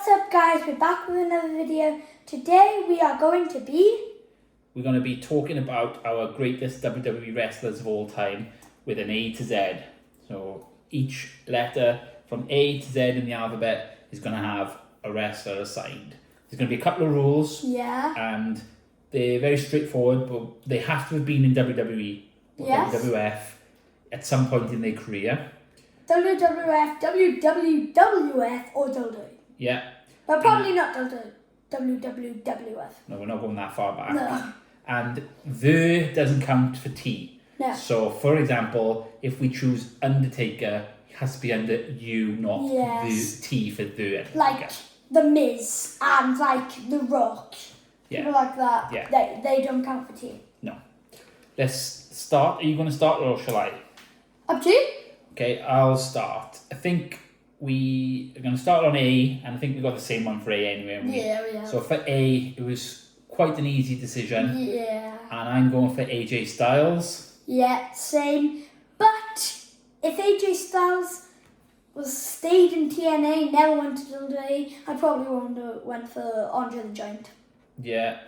What's up guys, we're back with another video. Today we're going to be talking about our greatest WWE wrestlers of all time with an A to Z. So each letter from A to Z in the alphabet is going to have a wrestler assigned. There's going to be a couple of rules. Yeah. And they're very straightforward, but they have to have been in WWE or WWF at some point in their career. WWF, WWF or WWE. Yeah. But probably not WWF. No, we're not going that far back. No. And the doesn't count for T. No. So, for example, if we choose Undertaker, it has to be under U, not the T for the Undertaker. Like The Miz and like The Rock. Yeah. People like that. Yeah. They don't count for T. No. Let's start. Are you going to start or shall I? Up to you. Okay, I'll start. I think we are going to start on A, and I think we got the same one for A anyway. Yeah. So for A, it was quite an easy decision. Yeah. And I'm going for AJ Styles. Yeah, same. But if AJ Styles was stayed in TNA, never went to WWE, I probably went for Andre the Giant. Yeah,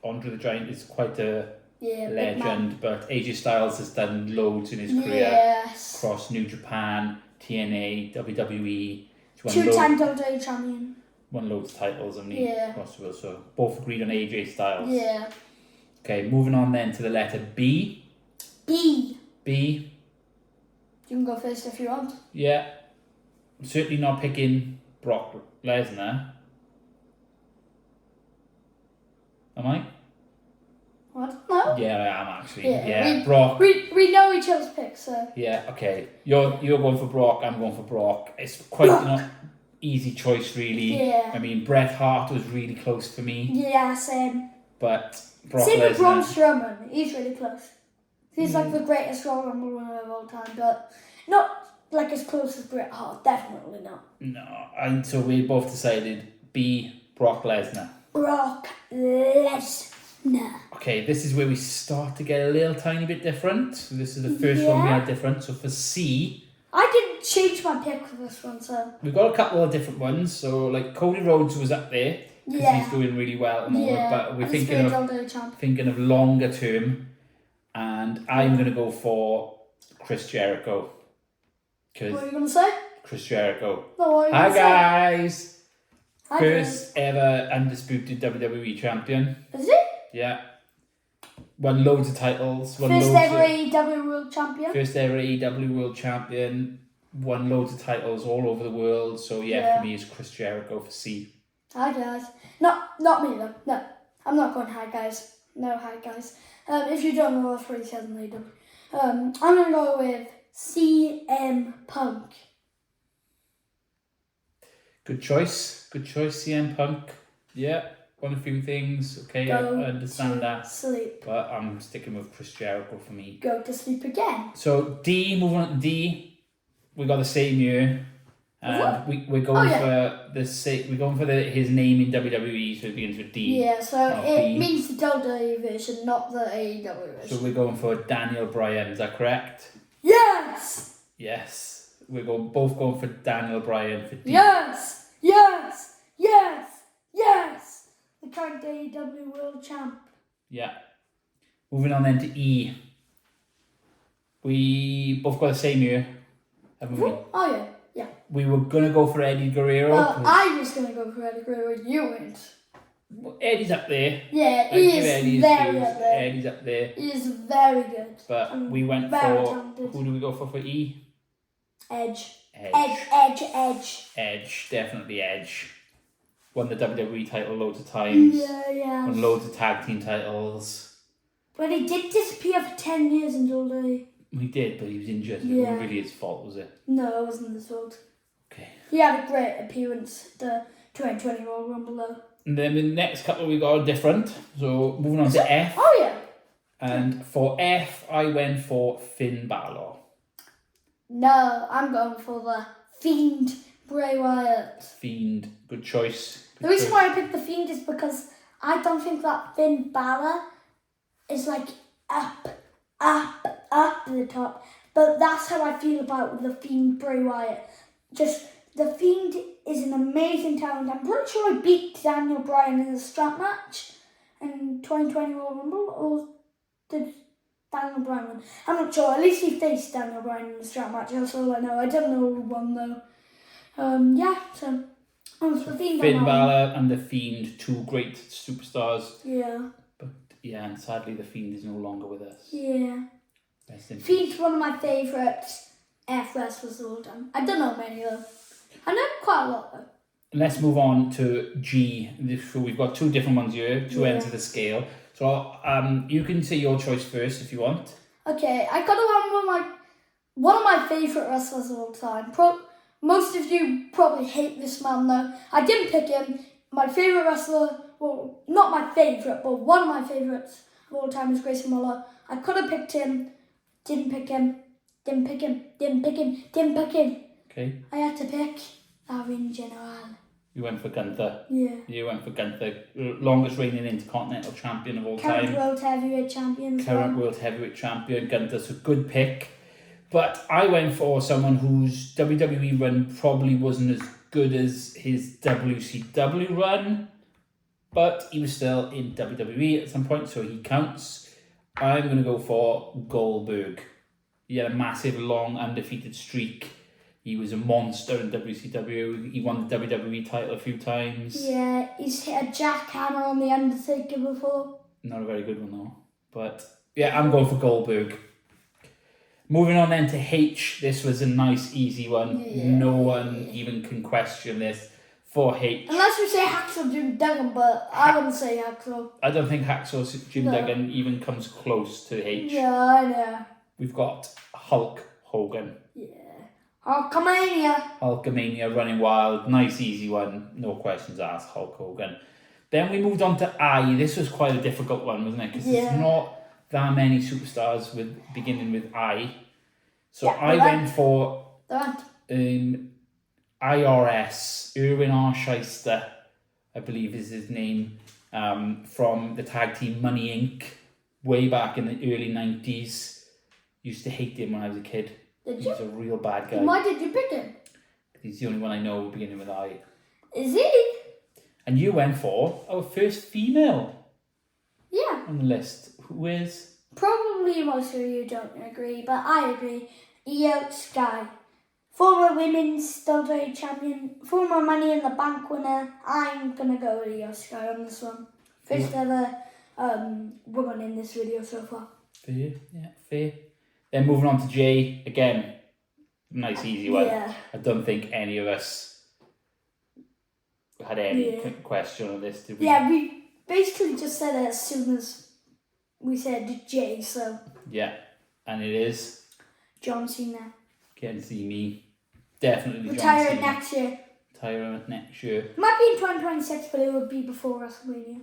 Andre the Giant is quite a legend, but AJ Styles has done loads in his career. Yes. Across New Japan, TNA, WWE. Two-time WWE champion. Won loads of titles, haven't he? Yeah. Across the world, so both agreed on AJ Styles. Yeah. Okay, moving on then to the letter B. B. B. You can go first if you want. Yeah. I'm certainly not picking Brock Lesnar. Am I? What? No? Yeah, I am actually. Yeah. Brock. We know each other's picks, so. Yeah, okay. You're going for Brock, I'm going for Brock. It's quite an easy choice, really. Yeah. I mean, Bret Hart was really close for me. Yeah, same. But Brock Same Lesnar. with Braun Strowman. He's really close. He's like the greatest Royal Rumble winner of all time, but not like as close as Bret Hart. Definitely not. No, and so we both decided B, Brock Lesnar. Brock Lesnar. Okay, this is where we start to get a little tiny bit different. So this is the first one we had different. So for C, I didn't change my pick for this one, so. we've got a couple of different ones. So like Cody Rhodes was up there because he's doing really well at the moment. But we're thinking of longer term, and I'm going to go for Chris Jericho. What are you going to say? Chris Jericho. No, what are you Hi going to say? guys. Hi First ever undisputed WWE champion. Is it? Yeah. Won loads of titles. First ever AEW World Champion. First ever AEW World Champion. Won loads of titles all over the world. So for me it's Chris Jericho for C. Hi guys. Not me though. No. I'm not going hi guys. No hi guys. If you don't know, that's what he says in AEW. I'm going to go with CM Punk. Good choice, CM Punk. Yeah, won a few things. Okay, I understand that. Sleep. But I'm sticking with Chris Jericho for me. Go to sleep again. So D, moving on to D, we got the same year. And we're going for his name in WWE, so it begins with D. Yeah, so it means the WWE version, not the AEW version. So we're going for Daniel Bryan, is that correct? Yes! Yes. We're both going for Daniel Bryan for D. Yes! The current AEW World Champ. Yeah. Moving on then to E. We both got the same year, haven't we? Oh, yeah. We were going to go for Eddie Guerrero. Well, I was going to go for Eddie Guerrero, you went. Eddie's up there. Yeah, he is very up there. Eddie's up there. He is very good. But we went for, talented. Who do we go for E? Edge. Edge, definitely Edge. Won the WWE title loads of times. Yeah. Won loads of tag team titles. But he did disappear for 10 years in WWE. He did, but he was injured. Yeah. It wasn't really his fault, was it? No, it wasn't his fault. Okay. He had a great appearance at the 2020 Royal Rumble though. And then the next couple we got are different. So moving on to F. Oh yeah. And for F, I went for Finn Balor. No, I'm going for the Fiend, Bray Wyatt. Fiend, good choice. The reason why I picked the Fiend is because I don't think that Finn Balor is like up to the top. But that's how I feel about the Fiend, Bray Wyatt. Just The Fiend is an amazing talent. I'm pretty sure he beat Daniel Bryan in the strap match in 2020 Royal Rumble, or did Daniel Bryan win? I'm not sure. At least he faced Daniel Bryan in the strap match. That's all I know. I don't know who won though. So the Fiend. Finn Balor and The Fiend, two great superstars. Yeah. But yeah, and sadly the Fiend is no longer with us. Yeah. Rest in peace. Fiend's one of my favourite wrestlers of all time. I don't know many though. I know quite a lot though. Let's move on to G. So we've got two different ones here, two ends of the scale. So you can say your choice first if you want. Okay, I got one of my favourite wrestlers of all time. Most of you probably hate this man though. I didn't pick him. My favourite wrestler, well, not my favourite, but one of my favourites of all time is Grayson Waller. I could have picked him, didn't pick him. Okay. I had to pick the Ring General. You went for Gunther. Yeah. You went for Gunther. Longest reigning Intercontinental Champion of all Current time. World Heavyweight Champion. Current World Heavyweight Champion. Gunther's a good pick. But I went for someone whose WWE run probably wasn't as good as his WCW run. But he was still in WWE at some point, so he counts. I'm going to go for Goldberg. He had a massive, long, undefeated streak. He was a monster in WCW. He won the WWE title a few times. Yeah, he's hit a jackhammer on The Undertaker before. Not a very good one, though. But, yeah, I'm going for Goldberg. Moving on then to H. This was a nice, easy one. Yeah. No one even can question this for H. Unless we say Hacksaw Jim Duggan, but I wouldn't say Hacksaw. I don't think Hacksaw Jim Duggan even comes close to H. Yeah, I know. We've got Hulk Hogan. Yeah. Hulkamania. Hulkamania, running wild. Nice, easy one. No questions asked, Hulk Hogan. Then we moved on to I. This was quite a difficult one, wasn't it? Because there's not that many superstars beginning with I. So I went for IRS, Irwin R. Shyster, I believe is his name, from the tag team Money Inc. way back in the early 90s. Used to hate him when I was a kid. Did you? He's a real bad guy. Why did you pick him? He's the only one I know beginning with I. Is he? And you went for our first female Yeah. on the list. Who is? Probably most of you don't agree, but I agree. Io Sky. Former women's WWE champion, former Money in the Bank winner. I'm going to go with Io Sky on this one. First ever woman in this video so far. Fair, yeah, fair. Then moving on to J, again, nice easy one. Yeah. I don't think any of us had any question on this, did we? Yeah, we basically just said it as soon as we said J, so. Yeah, and it is. John Cena. Can't see me. Definitely Retiring John Cena. next year. Retiring next year. Might be in 2026, but it would be before WrestleMania.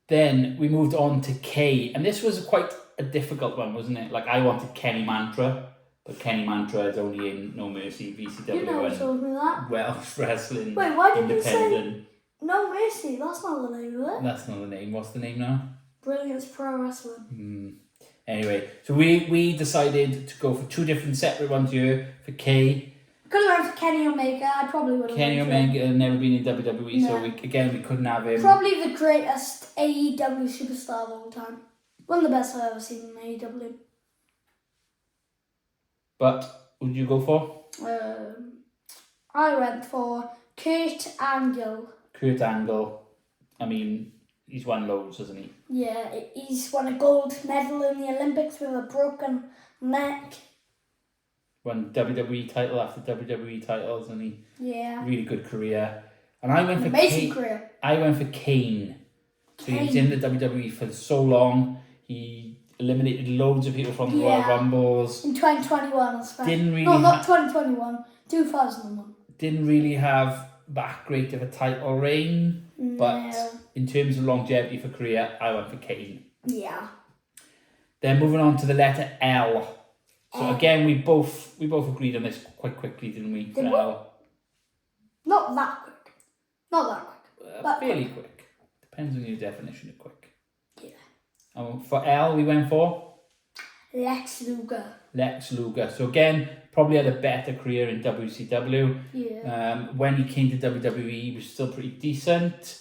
Then we moved on to K, and this was quite a difficult one, wasn't it? Like, I wanted Kenny Mantra, but Kenny Mantra is only in No Mercy, VCW, You never told me that. Welsh Wrestling. Wait, why did you say Independent. No Mercy? That's not the name of it. That's not the name. What's the name now? Brilliance Pro Wrestling. Anyway, so we decided to go for two different separate ones here for K. Could have went for Kenny Omega. I probably would have. Kenny Omega had never been in WWE, No. so we couldn't have him. Probably the greatest AEW superstar of all time. One of the best I've ever seen in AEW. But who did you go for? I went for Kurt Angle. Kurt Angle. I mean, he's won loads, hasn't he? Yeah, he's won a gold medal in the Olympics with a broken neck. Won WWE title after WWE titles, and he really good career. And I went for amazing career. I went for Kane. So he was in the WWE for so long. He eliminated loads of people from the Royal Rumbles. In 2021, especially. Didn't really. Not 2021. 2001. Didn't really have that great of a title reign, but in terms of longevity for career, I went for Kane. Yeah. Then moving on to the letter L. So again, we both agreed on this quite quickly, didn't we? Did we? L. Not that quick. Not that quick. But Fairly quick. Depends on your definition of quick. Yeah. For L, we went for Lex Luger. Lex Luger. So again, probably had a better career in WCW. Yeah. When he came to WWE, he was still pretty decent.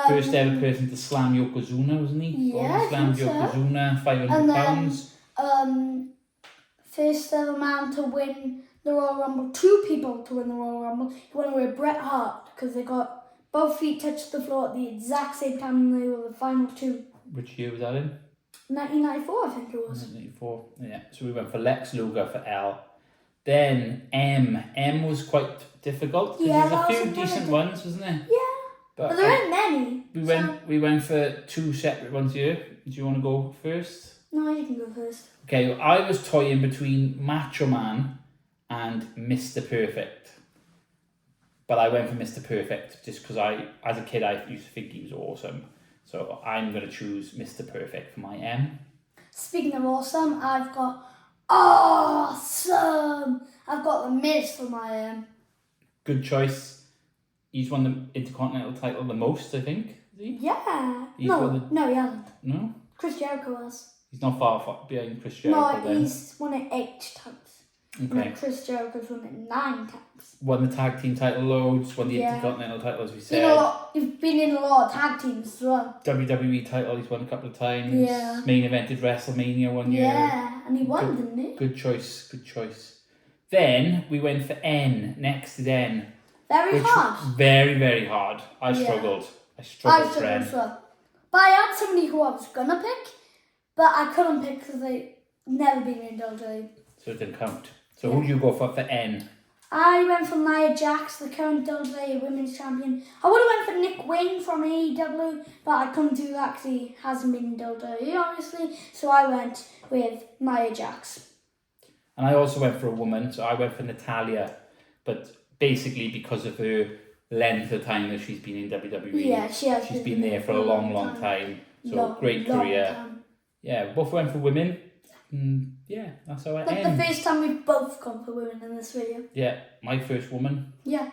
First ever person to slam Yokozuna, wasn't he? Yeah, He slammed I think so. Yokozuna, 500 And then, pounds. First ever man to win the Royal Rumble. 2 people to win the Royal Rumble. He won it with Bret Hart because they got both feet touched the floor at the exact same time and they were the final 2. Which year was that in? 1994, I think it was. 1994. Yeah. So we went for Lex Luger for L. Then M. M was quite difficult. Yeah, There's a few another decent ones, wasn't there? Yeah. But there ain't many. We went for 2 separate ones here. Do you want to go first? No, you can go first. Okay, I was toying between Macho Man and Mr. Perfect. But I went for Mr. Perfect just because as a kid, I used to think he was awesome. So I'm going to choose Mr. Perfect for my M. Speaking of awesome, I've got awesome. I've got the Miz for my M. Good choice. He's won the Intercontinental title the most, I think. Is he? Yeah. He's No, won no, he hasn't. No? Chris Jericho has. He's not far behind Chris Jericho No, then. he's won it 8 times. Okay. And Chris Jericho's won it 9 times. Won the tag team title loads, won the Yeah. Intercontinental title, as we You said. know, you've been in a lot of tag teams as well. WWE title, he's won a couple of times. Yeah. Main evented WrestleMania one year. Yeah, and he won, didn't he? Good choice, good choice. Then we went for N. Next is N. Very hard. Very, very hard. I Yeah. struggled. I I struggled for struggled N. as well. But I had somebody who I was gonna pick, but I couldn't pick because they never been in WWE. So it didn't count. So who do you go for N? I went for Nia Jax, the current WWE Women's Champion. I would have went for Nick Wayne from AEW, but I couldn't do that because he hasn't been in WWE, obviously. So I went with Nia Jax. And I also went for a woman, so I went for Natalia. But basically because of her length of time that she's been in WWE. Yeah, she has. She's been there for a long, long time. So great career. Time. Yeah, both went for women. Yeah, that's how I Like end. the first time we've both gone for women in this video. Yeah, my first woman. Yeah.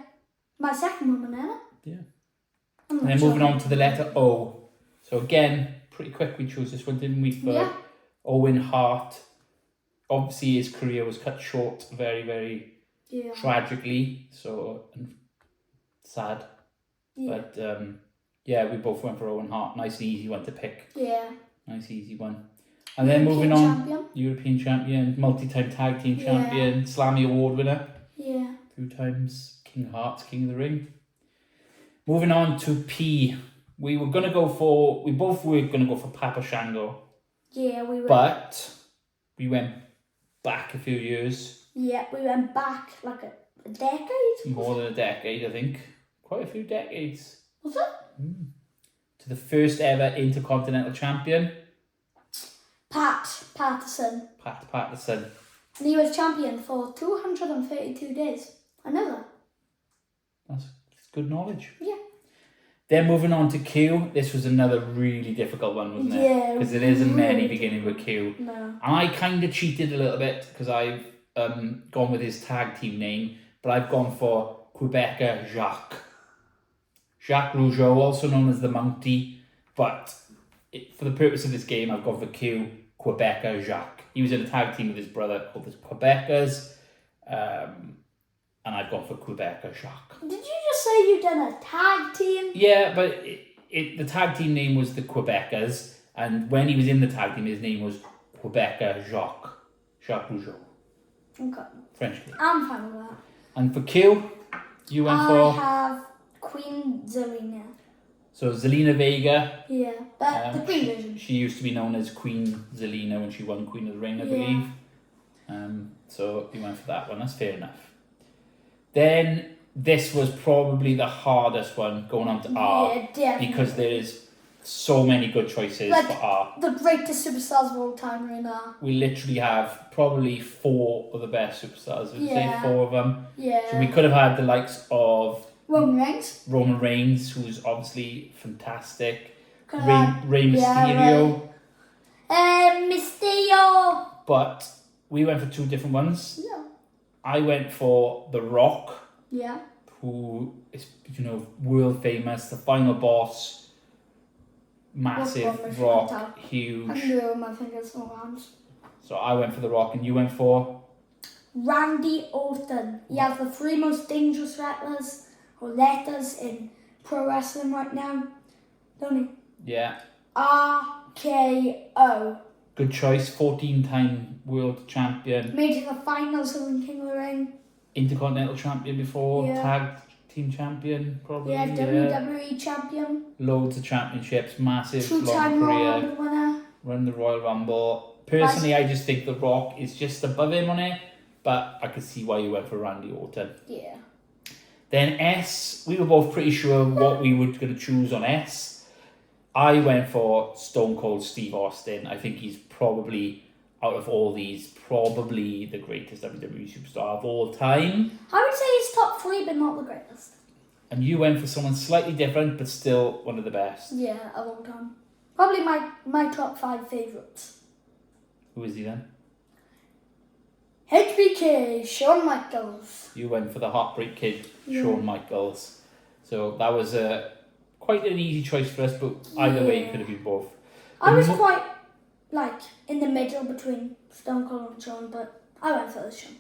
My second woman, Anna. Yeah. I'm And not then sure. moving on to the letter O. So again, pretty quick we chose this one, didn't we? For Yeah. Owen Hart. Obviously his career was cut short very, very Yeah. tragically. So sad. Yeah. But yeah, we both went for Owen Hart. Nice and easy one to pick. Yeah. Nice easy one. And then moving on, European champion, multi-time tag team champion, Slammy Award winner. Yeah. 2 times King of Hearts, King of the Ring. Moving on to P. We both were going to go for Papa Shango. Yeah, we went. But we went back a few years. Yeah, we went back like a decade. More than a decade, I think. Quite a few decades. Was it? To the first ever Intercontinental Champion. Pat Patterson. Pat Patterson. And he was champion for 232 days. I know that. That's good knowledge. Yeah. Then moving on to Q. This was another really difficult one, wasn't it? Yeah. Because there isn't many beginning with Q. No. I kind of cheated a little bit because I've gone with his tag team name, but I've gone for Quebecer Jacques. Jacques Rougeau, also known as the Mountie, but for the purpose of this game, I've gone for Q, Quebecer Jacques. He was in a tag team with his brother called the Quebecers, and I've gone for Quebecer Jacques. Did you just say you'd done a tag team? Yeah, but the tag team name was the Quebecers, and when he was in the tag team, his name was Quebecer Jacques. Jacques Rougeau. Okay. French name. I'm fine with that. And for Q, you went for... I have Queen Zelina. So Zelina Vega. Yeah, but the Queen version. She used to be known as Queen Zelina when she won Queen of the Ring, I believe. So you went for that one. That's fair enough. Then this was probably the hardest one going on to R. Yeah, definitely. Because there is so many good choices Like, for R. the greatest superstars of all time right now. We literally have probably 4 of the best superstars. Would you say 4 of them? Yeah. So we could have had the likes of Roman Reigns, who's obviously fantastic. Rey Mysterio. Mysterio. But we went for 2 different ones. Yeah. I went for The Rock. Yeah. Who is, world famous, the final boss, massive rock, I huge. can do it with my fingers and my hands. So I went for The Rock and you went for? Randy Orton. He has the 3 most dangerous wrestlers or letters in pro wrestling right now. Don't he? Yeah. RKO. Good choice. 14-time world champion. Made it to the finals of the King of the Ring. Intercontinental champion before. Yeah. Tag team champion, probably. Yeah, WWE champion. Loads of championships. Massive, 2-time long Royal career. Rumble winner. Run the Royal Rumble. Personally, I just think The Rock is just above him on it. But I could see why you went for Randy Orton. Yeah. Then S, we were both pretty sure what we were going to choose on S. I went for Stone Cold Steve Austin. I think he's probably, out of all these, probably the greatest WWE superstar of all time. I would say he's top 3, but not the greatest. And you went for someone slightly different, but still one of the best. Yeah, of all time. Probably my top 5 favourites. Who is he then? HBK, Shawn Michaels. You went for the Heartbreak Kid, Yeah. Shawn Michaels. So that was quite an easy choice for us, but either way, it could have been both. I was quite, in the middle between Stone Cold and Shawn, but I went for the Shawn.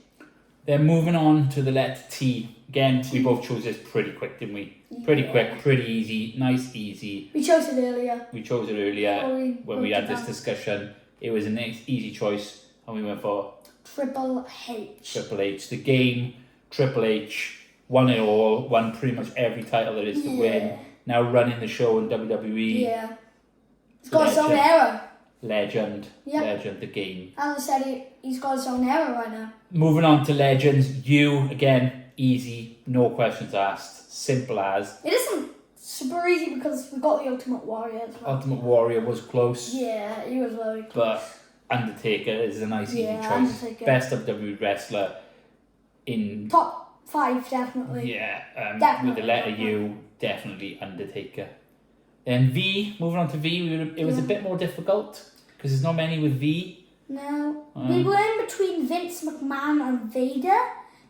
Then moving on to the letter T. Again, we both chose this pretty quick, didn't we? Pretty quick, pretty easy, nice, easy. We chose it earlier. We chose it earlier when we had this down. discussion. It was a nice, easy choice, and we went for Triple H. Triple H. The game, Triple H, won it all, won pretty much every title there is to win. Now running the show in WWE. Yeah. He's got his own era. Legend. Yep. Legend, the game. As I said, he's got his own era right now. Moving on to legends. You, again, easy, no questions asked. Simple as. It isn't super easy because we got the Ultimate Warrior as well. Ultimate Warrior was close. Yeah, he was very close. But Undertaker is a nice, easy choice. Undertaker. Best WWE wrestler in... Top 5, definitely. Yeah, Definitely. with the letter U, definitely Undertaker. Then V, moving on to V, it was a bit more difficult because there's not many with V. No. We were in between Vince McMahon and Vader,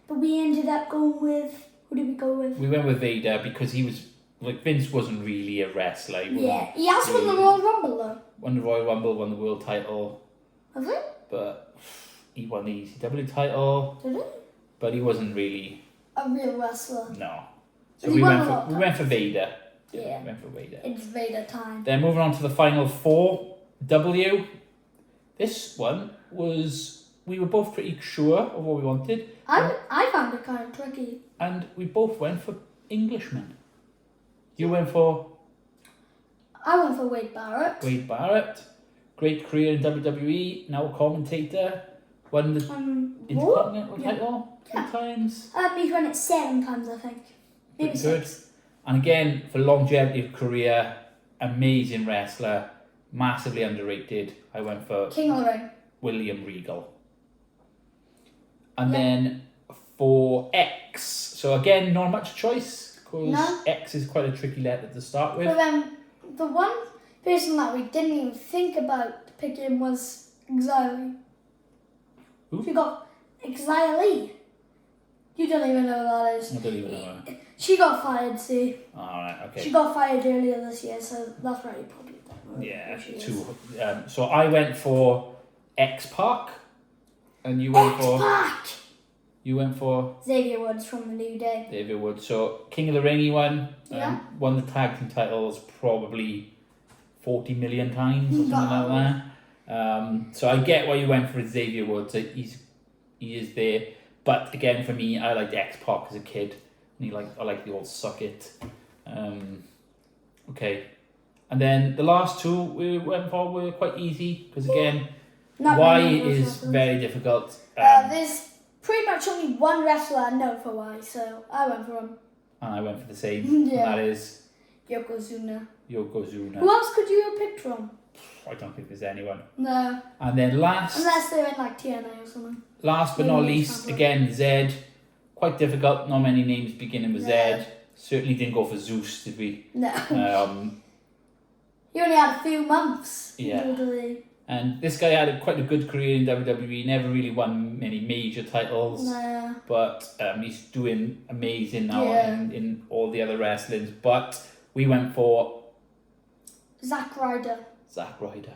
but we ended up going with... Who did we go with? We went with Vader because he was... Vince wasn't really a wrestler. He has won the Royal Rumble though. Won the Royal Rumble, won the world title. Has he? But he won the ECW title. Did he? But he wasn't really... A real wrestler. No. So But he we won went a lot for of went for Vader. Yeah. We went for Vader. It's Vader time. Then moving on to the final 4. W. This one was... We were both pretty sure of what we wanted. I found it kind of tricky. And we both went for Englishman. You went for I went for Wade Barrett. Wade Barrett. Great career in WWE. Now a commentator. Won the Intercontinental title 3 times. He's won it 7 times, I think. Maybe Pretty good. 6. And again, for longevity of career, amazing wrestler, massively underrated. I went for King of the Ring. William Regal. And then for X, so again, not much choice because X is quite a tricky letter to start with. But then the one person that we didn't even think about picking was Xia Li. Who? She got Xia Li. You don't even know who that is. I don't even know. She got fired, see. Alright, okay. She got fired earlier this year, so that's why you probably don't know Yeah, who she is. 2. So I went for X-Pac, and you went for... X-Pac! You went for... Xavier Woods from the New Day. David Wood. So King of the Ring he won. Yeah. Won the tag team titles probably 40 million times or something like that. So I get why you went for Xavier Woods. He is there. But again, for me, I liked X-Pac as a kid. And I like the old suck it. Okay. And then the last 2 we went for were quite easy. Because again, Y is very difficult. There's pretty much only one wrestler I know for Y, so I went for him. And I went for the same. Yeah. And that is Yokozuna. Yokozuna. Who else could you have picked from? I don't think there's anyone. No. And then last Unless they're in like TNA or something. but not least, again, Z. Quite difficult. Not many names beginning with Z. Certainly didn't go for Zeus, did we? No. He only had a few months. Yeah. Totally. And this guy had quite a good career in WWE. Never really won many major titles. No. But he's doing amazing now Yeah. in all the other wrestlings. But we went for Zack Ryder. Zack Ryder.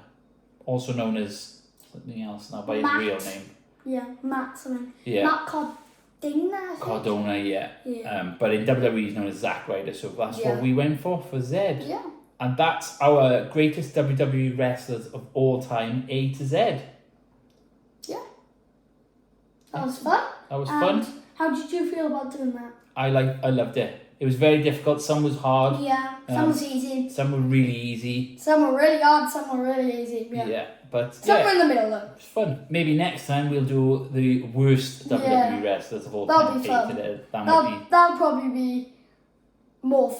Also known as something else now by his Matt. real name. Yeah, Matt something. Yeah. Matt Cardona, I think. Cardona, yeah. But in WWE he's known as Zack Ryder, so that's what we went for Zed. Yeah. And that's our greatest WWE wrestlers of all time, A to Z. Yeah. That was fun. That was fun. How did you feel about doing that? I loved it. It was very difficult. Some was hard. Yeah. Some was easy. Some were really easy. Some were really hard. Some were really easy. Yeah. But somewhere in the middle though. It's fun. Maybe next time we'll do the worst WWE wrestlers of all time. That'll be fun. That'll probably be more fun.